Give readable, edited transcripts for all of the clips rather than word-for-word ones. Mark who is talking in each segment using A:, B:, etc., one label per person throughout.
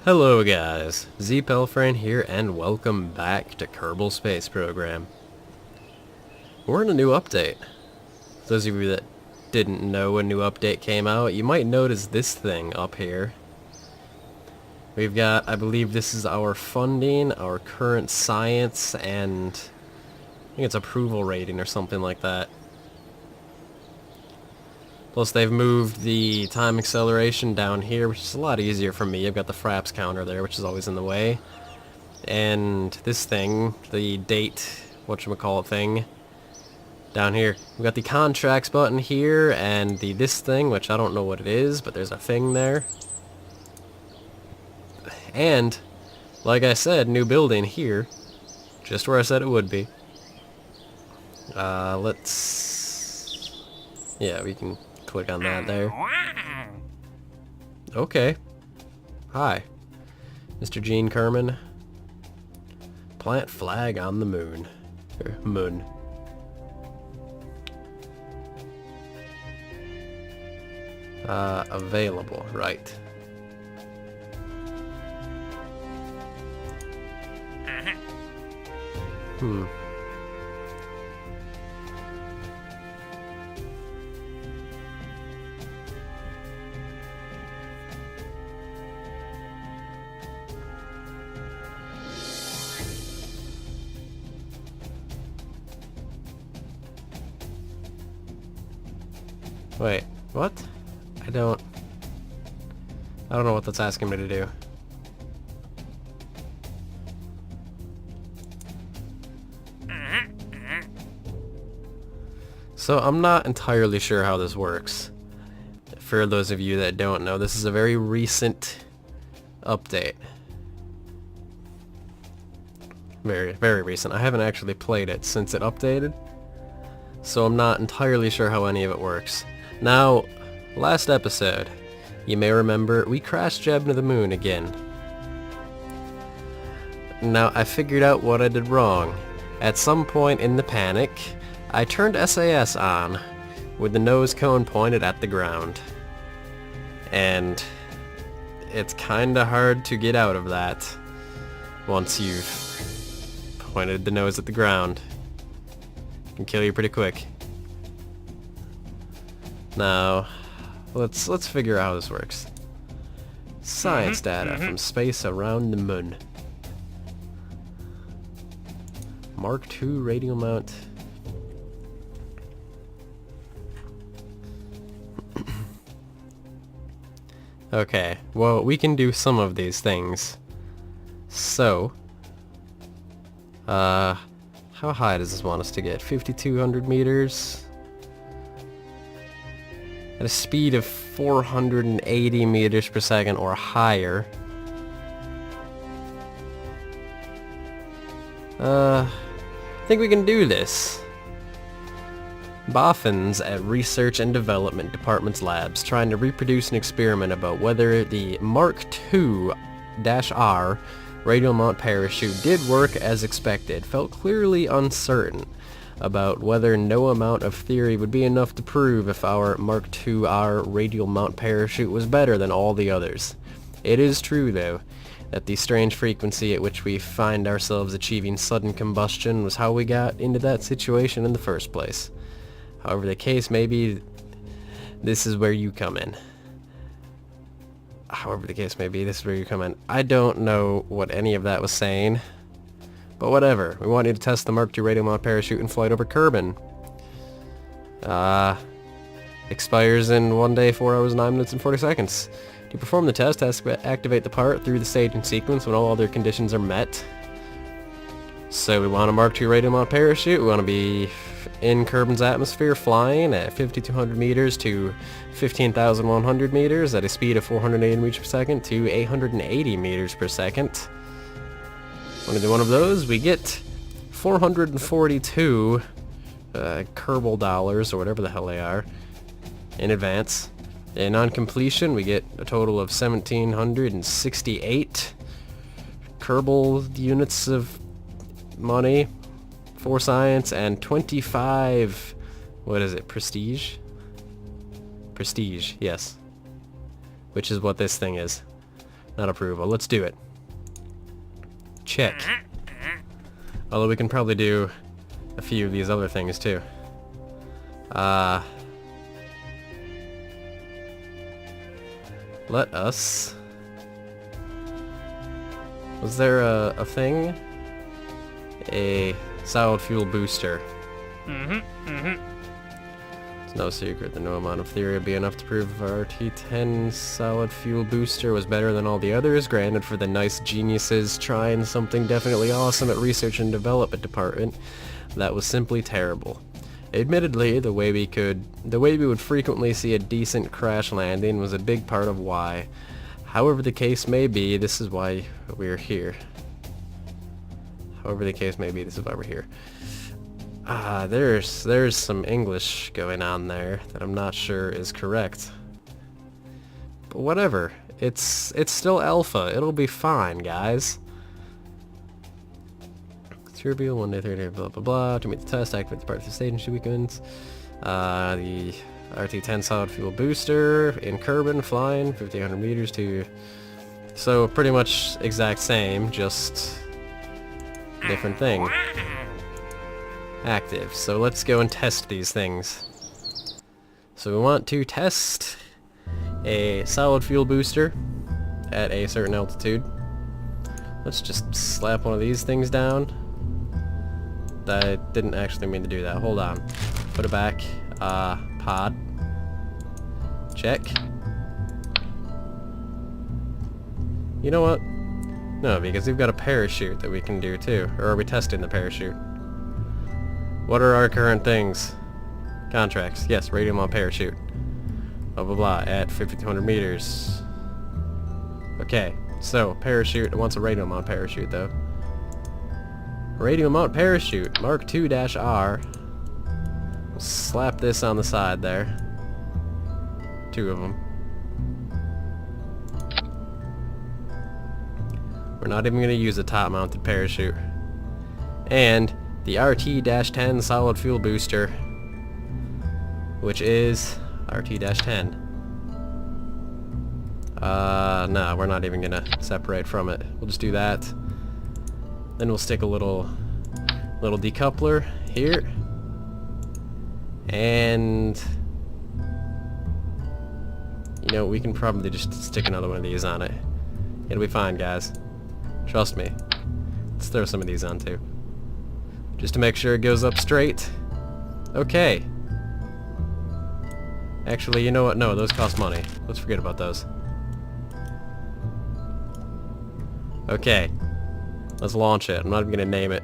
A: Hello guys, ZPelfran here and welcome back to Kerbal Space Program. We're in a new update. Those of you that didn't know a new update came out, you might notice this thing up here. We've got, I believe this is our funding, our current science, and I think it's approval rating or something like that. Plus they've moved the time acceleration down here, which is a lot easier for me. I've got the fraps counter there, which is always in the way. And this thing, the date, whatchamacallit thing, down here. We've got the contracts button here, and this thing, which I don't know what it is, but there's a thing there. And, like I said, new building here, just where I said it would be. Yeah, we can click on that there. Okay. Hi. Mr. Gene Kerman. Plant flag on the moon. Moon. Available, right. Wait, what? I don't know what that's asking me to do. So I'm not entirely sure how this works. For those of you that don't know, this is a very recent update. Very, very recent. I haven't actually played it since it updated, so I'm not entirely sure how any of it works. Now, last episode, you may remember, we crashed Jeb to the moon again. Now, I figured out what I did wrong. At some point in the panic, I turned SAS on, with the nose cone pointed at the ground. And it's kinda hard to get out of that once you've pointed the nose at the ground. It can kill you pretty quick. Now, let's figure out how this works. Science data from space around the moon. Mark II radial mount. Okay, well, we can do some of these things. So, how high does this want us to get? 5,200 meters? At a speed of 480 meters per second or higher. I think we can do this. Boffins at Research and Development Department's labs trying to reproduce an experiment about whether the Mark II-R radial mount parachute did work as expected, felt clearly uncertain about whether no amount of theory would be enough to prove if our Mark II-R radial mount parachute was better than all the others. It is true, though, that the strange frequency at which we find ourselves achieving sudden combustion was how we got into that situation in the first place. However the case may be, this is where you come in. I don't know what any of that was saying. But whatever, we want you to test the Mark II radial mount parachute in flight over Kerbal. Expires in 1 day, 4 hours, 9 minutes, and 40 seconds. To perform the test, activate the part through the staging sequence when all other conditions are met. So we want a Mark II radial mount parachute. We want to be in Kerbal's atmosphere flying at 5,200 meters to 15,100 meters at a speed of 480 meters per second to 880 meters per second. When we do one of those, we get 442 Kerbal dollars, or whatever the hell they are, in advance. And on completion, we get a total of 1,768 Kerbal units of money for science, and 25, what is it, prestige? Prestige, yes. Which is what this thing is. Not approval. Let's do it. Check. Although we can probably do a few of these other things too. Let us... Was there a thing? A solid fuel booster. It's no secret that no amount of theory would be enough to prove our RT-10 solid fuel booster was better than all the others. Granted, for the nice geniuses trying something definitely awesome at research and development department, that was simply terrible. Admittedly, the way we would frequently see a decent crash landing was a big part of why. However the case may be, this is why we're here. However the case may be, this is why we're here. There's some English going on there that I'm not sure is correct. But whatever. It's still alpha. It'll be fine, guys. Kerbal, 1 day, 3 day, blah blah blah. To meet the test, activate the part of the stage sequence. The RT-10 solid fuel booster in Kerbal, flying 1500 meters to... So pretty much exact same, just different thing. Active. So let's go and test these things. So we want to test a solid fuel booster at a certain altitude. Let's just slap one of these things down. I didn't actually mean to do that. Hold on. Put it back. Pod. Check. You know what? No, because we've got a parachute that we can do too. Or are we testing the parachute? What are our current things? Contracts. Yes, radium on parachute. Blah blah blah at 5200 meters. Okay, so parachute. It wants a radium on parachute though. Radium mount parachute, Mark II-R. We'll slap this on the side there. 2 of them. We're not even going to use a top-mounted parachute. And the RT-10 solid fuel booster, which is RT-10. No, we're not even going to separate from it. We'll just do that. Then we'll stick a little decoupler here, and you know, we can probably just stick another one of these on it. It'll be fine, guys. Trust me. Let's throw some of these on too, just to make sure it goes up straight. Okay. Actually, you know what? No, those cost money. Let's forget about those. Okay. Let's launch it. I'm not even going to name it.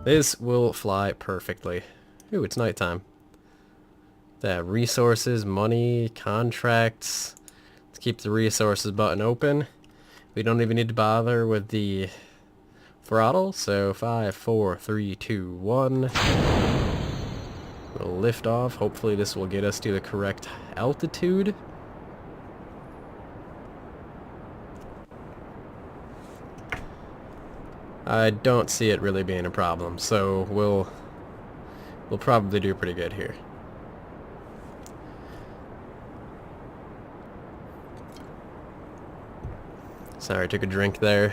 A: This will fly perfectly. Ooh, it's nighttime. That resources, money, contracts. Let's keep the resources button open. We don't even need to bother with the throttle. So 5, 4, 3, 2, 1. We'll lift off. Hopefully this will get us to the correct altitude. I don't see it really being a problem, so we'll probably do pretty good here. Sorry, I took a drink there.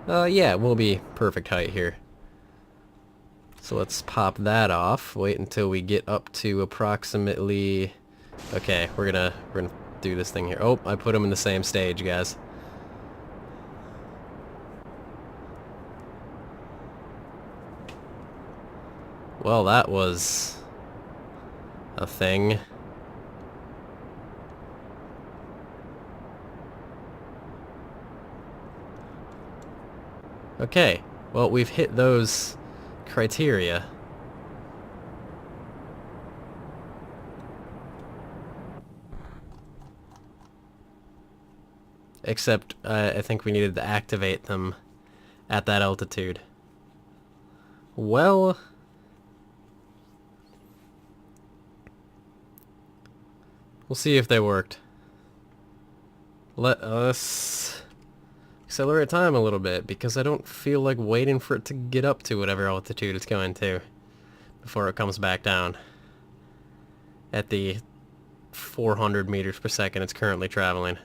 A: Yeah, we'll be perfect height here. So let's pop that off. Wait until we get up to approximately... Okay, we're gonna do this thing here. Oh, I put them in the same stage, guys. Well, that was a thing. Okay, well, we've hit those criteria. Except, I think we needed to activate them at that altitude. Well... We'll see if they worked. Let us accelerate time a little bit, because I don't feel like waiting for it to get up to whatever altitude it's going to before it comes back down at the 400 meters per second it's currently traveling.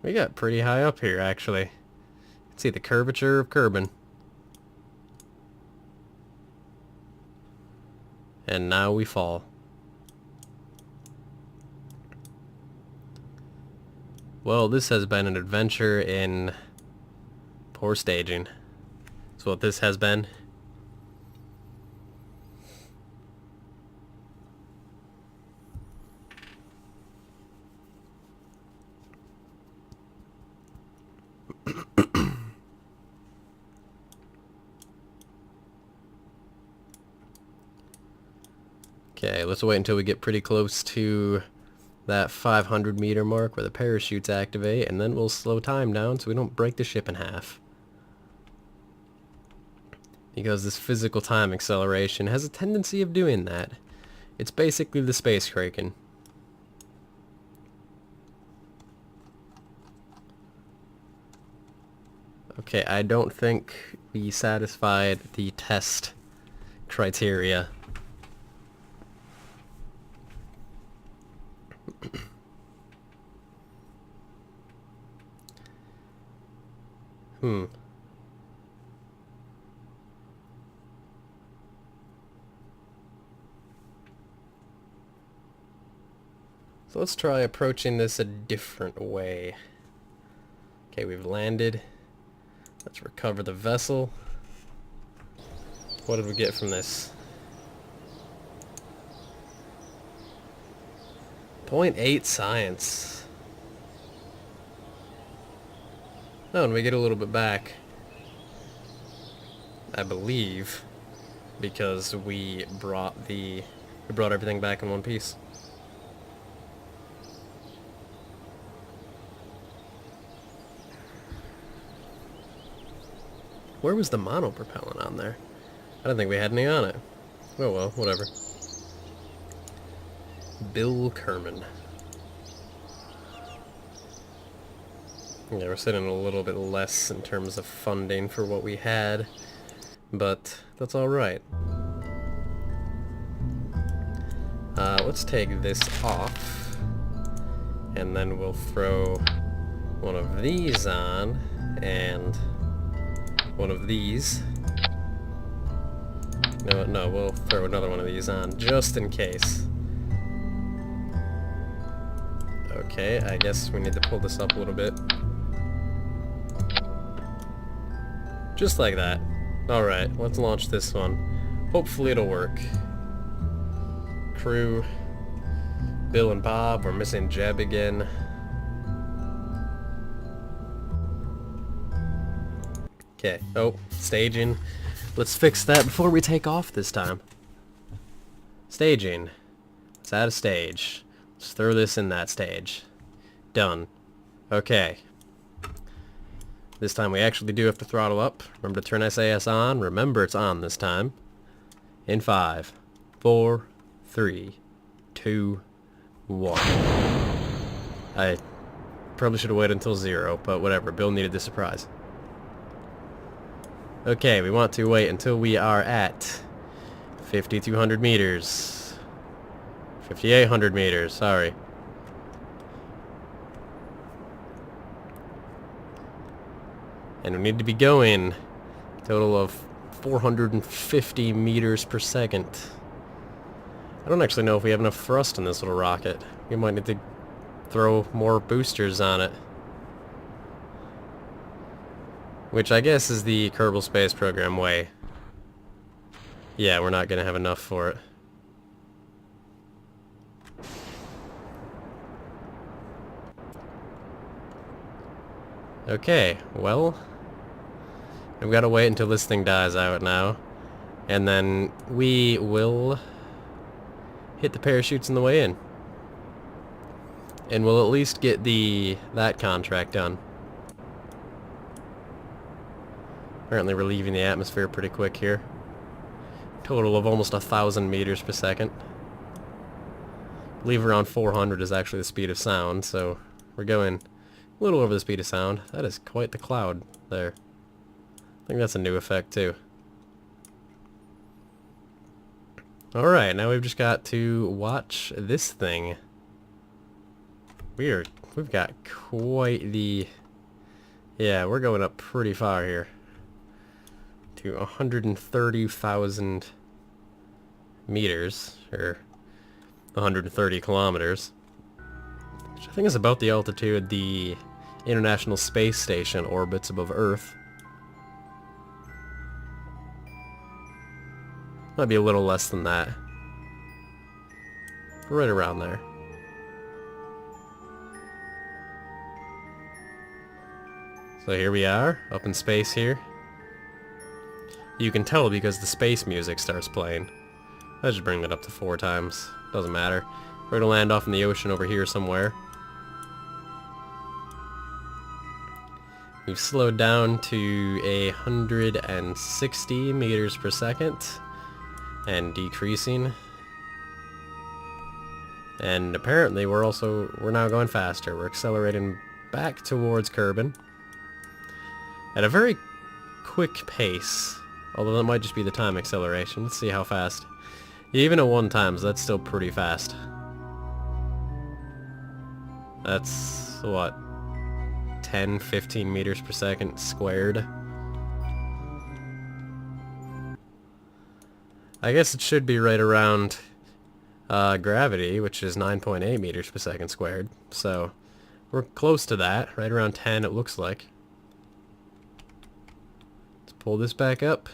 A: We got pretty high up here, actually. You can see the curvature of Kerbin. And now we fall. Well, this has been an adventure in poor staging. That's what this has been. Okay, let's wait until we get pretty close to that 500 meter mark where the parachutes activate, and then we'll slow time down so we don't break the ship in half. Because this physical time acceleration has a tendency of doing that. It's basically the space kraken. Okay, I don't think we satisfied the test criteria. So let's try approaching this a different way. Okay, we've landed. Let's recover the vessel. What did we get from this? 0.8 science. Oh, and we get a little bit back. I believe because we brought everything back in one piece. Where was the monopropellant on there? I don't think we had any on it. Oh well, whatever. Bill Kerman. Yeah, we're sitting a little bit less in terms of funding for what we had, but that's alright. Let's take this off, and then we'll throw one of these on, and one of these. No, we'll throw another one of these on, just in case. Okay, I guess we need to pull this up a little bit. Just like that. Alright, let's launch this one. Hopefully it'll work. Crew, Bill and Bob, we're missing Jeb again. Okay, oh, staging. Let's fix that before we take off this time. Staging. Let's add a stage. Let's throw this in that stage. Done. Okay. This time we actually do have to throttle up. Remember to turn SAS on. Remember it's on this time. In 5, 4, 3, 2, 1. I probably should have waited until 0, but whatever. Bill needed the surprise. Okay, we want to wait until we are at 5,200 meters. 5,800 meters, sorry. And we need to be going a total of 450 meters per second. I don't actually know if we have enough thrust in this little rocket. We might need to throw more boosters on it. Which I guess is the Kerbal Space Program way. Yeah, we're not going to have enough for it. Okay, well, we've got to wait until this thing dies out now, and then we will hit the parachutes on the way in. And we'll at least get that contract done. Apparently we're leaving the atmosphere pretty quick here. Total of almost 1,000 meters per second. I believe around 400 is actually the speed of sound, so we're going a little over the speed of sound. That is quite the cloud there. I think that's a new effect too. Alright, now we've just got to watch this thing. We've got quite the... Yeah, we're going up pretty far here. To 130,000 meters, or 130 kilometers. Which I think is about the altitude the International Space Station orbits above Earth. Might be a little less than that. Right around there. So here we are, up in space here. You can tell because the space music starts playing. I just bring it up to 4 times. Doesn't matter. We're gonna land off in the ocean over here somewhere. We've slowed down to 160 meters per second. And decreasing. And apparently we're now going faster. We're accelerating back towards Kerbal at a very quick pace, although that might just be the time acceleration. Let's see how fast. Even at 1 times, that's still pretty fast. That's what, 10-15 meters per second squared. I guess it should be right around gravity, which is 9.8 meters per second squared. So we're close to that, right around 10 it looks like. Let's pull this back up.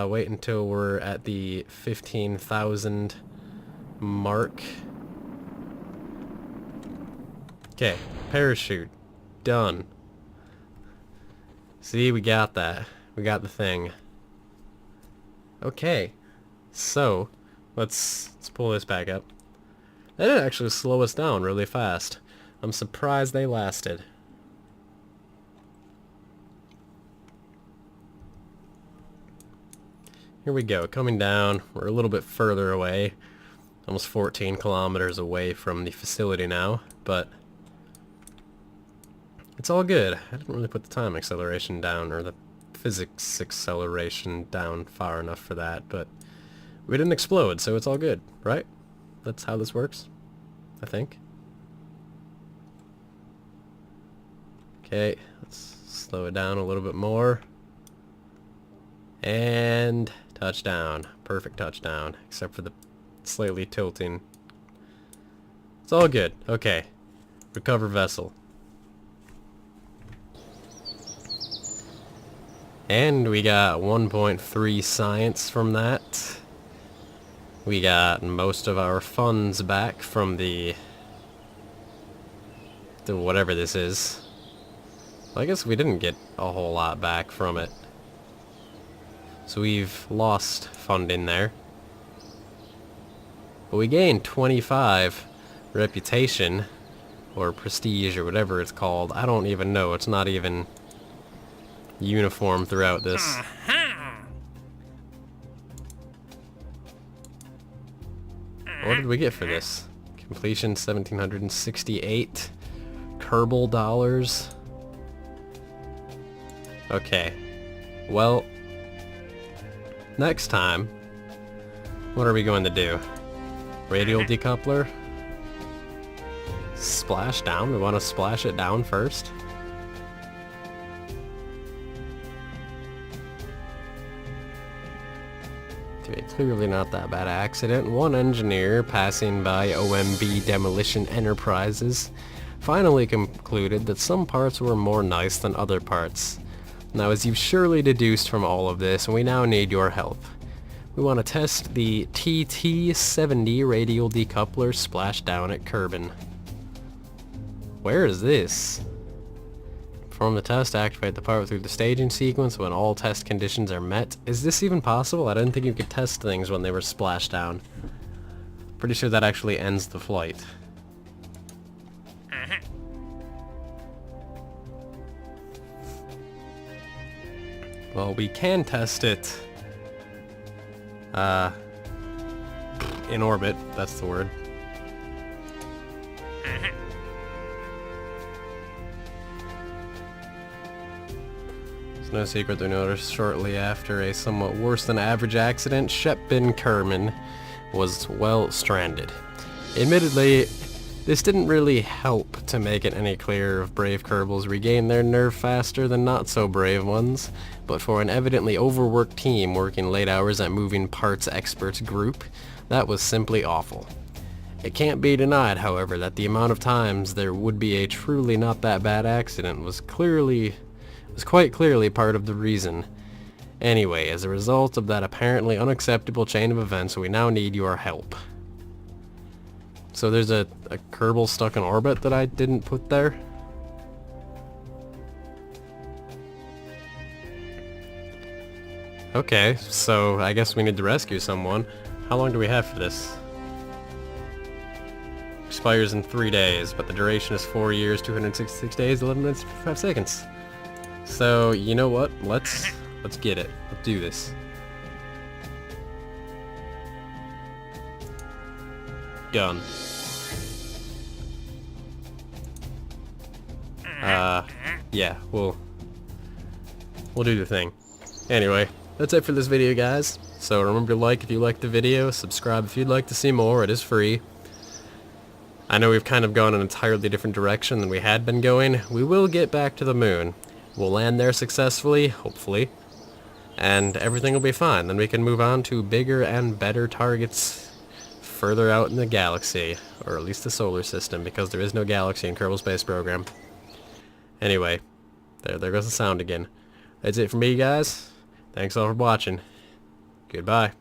A: Wait until we're at the 15,000 mark. Okay, parachute. Done. See, we got that. We got the thing. Okay. So, let's pull this back up. That did actually slow us down really fast. I'm surprised they lasted. Here we go, coming down. We're a little bit further away. Almost 14 kilometers away from the facility now, but it's all good. I didn't really put the time acceleration down, or the physics acceleration down far enough for that, but we didn't explode, so it's all good, right? That's how this works, I think. Okay, let's slow it down a little bit more. And touchdown. Perfect touchdown, except for the slightly tilting. It's all good. Okay. Recover vessel. And we got 1.3 science from that. We got most of our funds back from the whatever this is. Well, I guess we didn't get a whole lot back from it. So we've lost funding there. But we gained 25 reputation, or prestige, or whatever it's called. I don't even know. It's not even uniform throughout this. What did we get for this? Completion 1,768 Kerbal dollars. Okay. Well, next time, what are we going to do? Radial decoupler? Splash down? We want to splash it down first? Clearly not that bad accident. One engineer passing by OMB Demolition Enterprises finally concluded that some parts were more nice than other parts. Now, as you've surely deduced from all of this, we now need your help. We want to test the TT70 radial decoupler splashdown at Kerbal. Where is this? Perform the test, activate the part through the staging sequence when all test conditions are met. Is this even possible? I didn't think you could test things when they were splashed down. Pretty sure that actually ends the flight. Well, we can test it in orbit, that's the word. No secret they noticed shortly after a somewhat worse than average accident, Shep bin Kerman was, well, stranded. Admittedly, this didn't really help to make it any clearer if brave Kerbals regained their nerve faster than not so brave ones, but for an evidently overworked team working late hours at moving parts experts group, that was simply awful. It can't be denied, however, that the amount of times there would be a truly not that bad accident was quite clearly part of the reason. Anyway, as a result of that apparently unacceptable chain of events, we now need your help. So there's a Kerbal stuck in orbit that I didn't put there? Okay, so I guess we need to rescue someone. How long do we have for this? Expires in 3 days, but the duration is 4 years, 266 days, 11 minutes, 55 seconds. So, you know what? Let's get it. Let's do this. Done. Yeah, we'll do the thing. Anyway, that's it for this video, guys. So remember to like if you liked the video, subscribe if you'd like to see more, it is free. I know we've kind of gone an entirely different direction than we had been going. We will get back to the moon. We'll land there successfully, hopefully, and everything will be fine. Then we can move on to bigger and better targets further out in the galaxy, or at least the solar system, because there is no galaxy in Kerbal Space Program. Anyway, there goes the sound again. That's it for me, guys. Thanks all for watching. Goodbye.